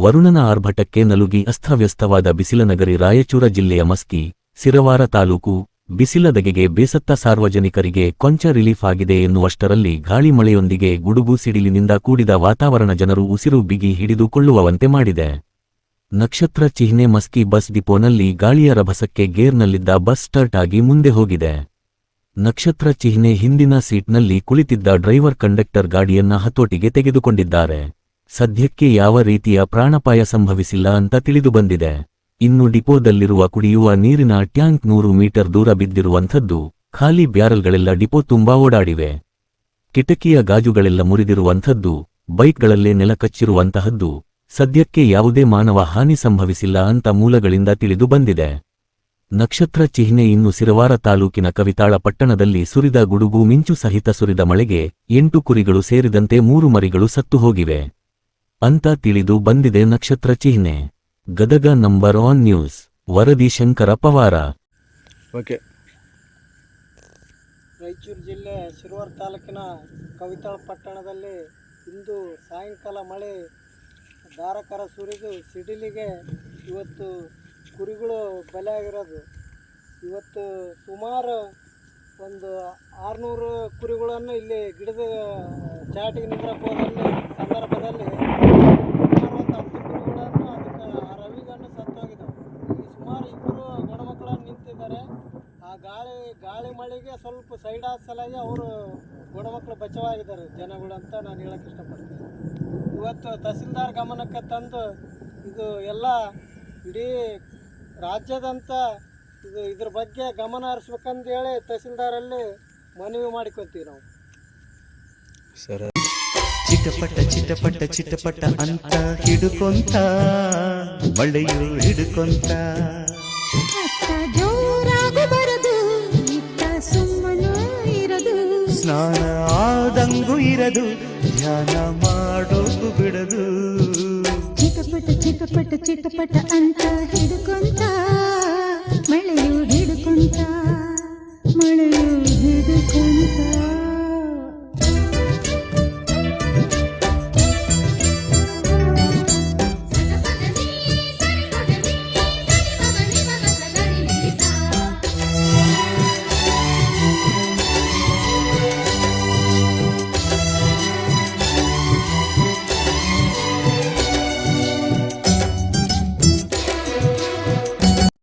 ವರುಣನ ಆರ್ಭಟಕ್ಕೆ ನಲುಗಿ ಅಸ್ತವ್ಯಸ್ತವಾದ ಬಿಸಿಲನಗರಿ ರಾಯಚೂರ ಜಿಲ್ಲೆಯ ಮಸ್ಕಿ, ಸಿರವಾರ ತಾಲೂಕು ಬಿಸಿಲದಗೆಗೆ ಬೇಸತ್ತ ಸಾರ್ವಜನಿಕರಿಗೆ ಕೊಂಚ ರಿಲೀಫ್ ಆಗಿದೆ ಎನ್ನುವಷ್ಟರಲ್ಲಿ ಗಾಳಿ ಮಳೆಯೊಂದಿಗೆ ಗುಡುಗು ಸಿಡಿಲಿನಿಂದ ಕೂಡಿದ ವಾತಾವರಣ ಜನರು ಉಸಿರು ಬಿಗಿ ಹಿಡಿದುಕೊಳ್ಳುವಂತೆ ಮಾಡಿದೆ. ನಕ್ಷತ್ರ ಚಿಹ್ನೆ ಮಸ್ಕಿ ಬಸ್ ಡಿಪೋನಲ್ಲಿ ಗಾಳಿಯ ರಭಸಕ್ಕೆ ಗೇರ್ನಲ್ಲಿದ್ದ ಬಸ್ ಸ್ಟಾರ್ಟ್ ಆಗಿ ಮುಂದೆ ಹೋಗಿದೆ. ನಕ್ಷತ್ರ ಚಿಹ್ನೆ ಹಿಂದಿನ ಸೀಟ್ನಲ್ಲಿ ಕುಳಿತಿದ್ದ ಡ್ರೈವರ್ ಕಂಡಕ್ಟರ್ ಗಾಡಿಯನ್ನ ಹತೋಟಿಗೆ ತೆಗೆದುಕೊಂಡಿದ್ದಾರೆ. ಸದ್ಯಕ್ಕೆ ಯಾವ ರೀತಿಯ ಪ್ರಾಣಾಪಾಯ ಸಂಭವಿಸಿಲ್ಲ ಅಂತ ತಿಳಿದುಬಂದಿದೆ. ಇನ್ನು ಡಿಪೋದಲ್ಲಿರುವ ಕುಡಿಯುವ ನೀರಿನ ಟ್ಯಾಂಕ್ 100 ಮೀಟರ್ ದೂರ ಬಿದ್ದಿರುವಂಥದ್ದು, ಖಾಲಿ ಬ್ಯಾರಲ್ಗಳೆಲ್ಲ ಡಿಪೋ ತುಂಬಾ ಓಡಾಡಿವೆ. ಕಿಟಕಿಯ ಗಾಜುಗಳೆಲ್ಲ ಮುರಿದಿರುವಂಥದ್ದು, ಬೈಕ್ಗಳಲ್ಲೇ ನೆಲ ಕಚ್ಚಿರುವಂತಹದ್ದು. ಸದ್ಯಕ್ಕೆ ಯಾವುದೇ ಮಾನವ ಹಾನಿ ಸಂಭವಿಸಿಲ್ಲ ಅಂತ ಮೂಲಗಳಿಂದ ತಿಳಿದು ಬಂದಿದೆ. ನಕ್ಷತ್ರ ಚಿಹ್ನೆ ಇನ್ನು ಸಿರವಾರ ತಾಲೂಕಿನ ಕವಿತಾಳ ಪಟ್ಟಣದಲ್ಲಿ ಸುರಿದ ಗುಡುಗು ಮಿಂಚು ಸಹಿತ ಸುರಿದ ಮಳೆಗೆ 8 ಕುರಿಗಳು ಸೇರಿದಂತೆ 3 ಮರಿಗಳು ಸತ್ತು ಹೋಗಿವೆ ಅಂತ ತಿಳಿದು ಬಂದಿದೆ. ನಕ್ಷತ್ರ ಚಿಹ್ನೆ ಗದಗ ನಂಬರ್ 1 ನ್ಯೂಸ್ ವರದಿ ಶಂಕರ ಪವಾರ. ರಾಯಚೂರು ಜಿಲ್ಲೆ ಸಿರವಾರ ತಾಲೂಕಿನ ಕವಿತಾಳ ಪಟ್ಟಣದಲ್ಲಿ ಇಂದು ಸಾಯಂಕಾಲ ಮಳೆ ಧಾರಾಕಾರ ಸುರಿದು ಸಿಡಿಲಿಗೆ ಇವತ್ತು ಕುರಿಗಳು ಬಲಿಯಾಗಿರೋದು. ಇವತ್ತು ಸುಮಾರು ಒಂದು 600 ಕುರಿಗಳನ್ನು ಇಲ್ಲಿ ಗಿಡದ ಚಾಟಿಗೆ ನಿಂದ್ರಕ್ಕೆ ಹೋದಲ್ಲಿ ಸಂದರ್ಭದಲ್ಲಿ ಸುಮಾರು ಒಂದು 10 ಕುರಿಗಳನ್ನು ಅದಕ್ಕೆ ರವಿಗಣ್ಣು ಸತ್ತೋಗಿದ್ದಾವೆ. ಇಲ್ಲಿ ಸುಮಾರು 2 ಗಣಮಕ್ಕಳನ್ನು ನಿಂತಿದ್ದಾರೆ. ಆ ಗಾಳಿ ಮಳೆಗೆ ಸ್ವಲ್ಪ ಸೈಡ್ ಆದ ಸಲಾಗಿ ಅವರು ಗಣಮಕ್ಕಳು ಬಚಾವಾಗಿದ್ದಾರೆ ಜನಗಳು ಅಂತ ನಾನು ಹೇಳಕ್ಕೆ ಇಷ್ಟಪಡ್ತೀನಿ. ಇವತ್ತು ತಹಸೀಲ್ದಾರ್ ಗಮನಕ್ಕೆ ತಂದು ಇದು ಎಲ್ಲ ಇಡೀ ರಾಜ್ಯದಂತ ಇದ್ರ ಬಗ್ಗೆ ಗಮನ ಹರಿಸ್ಬೇಕಂತೇಳಿ ತಹಸೀಲ್ದಾರಲ್ಲಿ ಮನವಿ ಮಾಡಿಕೊತೀವಿ ನಾವು. ಚಿಟಪಟ ಅಂತ ಹಿಡುಕೊಂತ ಮಳೆಯು ಹಿಡುಕೊಂತ ಜೋರಾಗಬಾರದು, ಸುಮ್ಮನೆ ಇರದು, ಸ್ನಾನ ಆದಂಗೂ ಇರದು, ಧ್ಯಾನ ಮಾಡೋದು ಬಿಡದು. ಚಿಟಪಟ ಅಂತ ಹಿಡುಕೊಂತ ಮಳೆಯು ಹಿಡುಕೊಂತ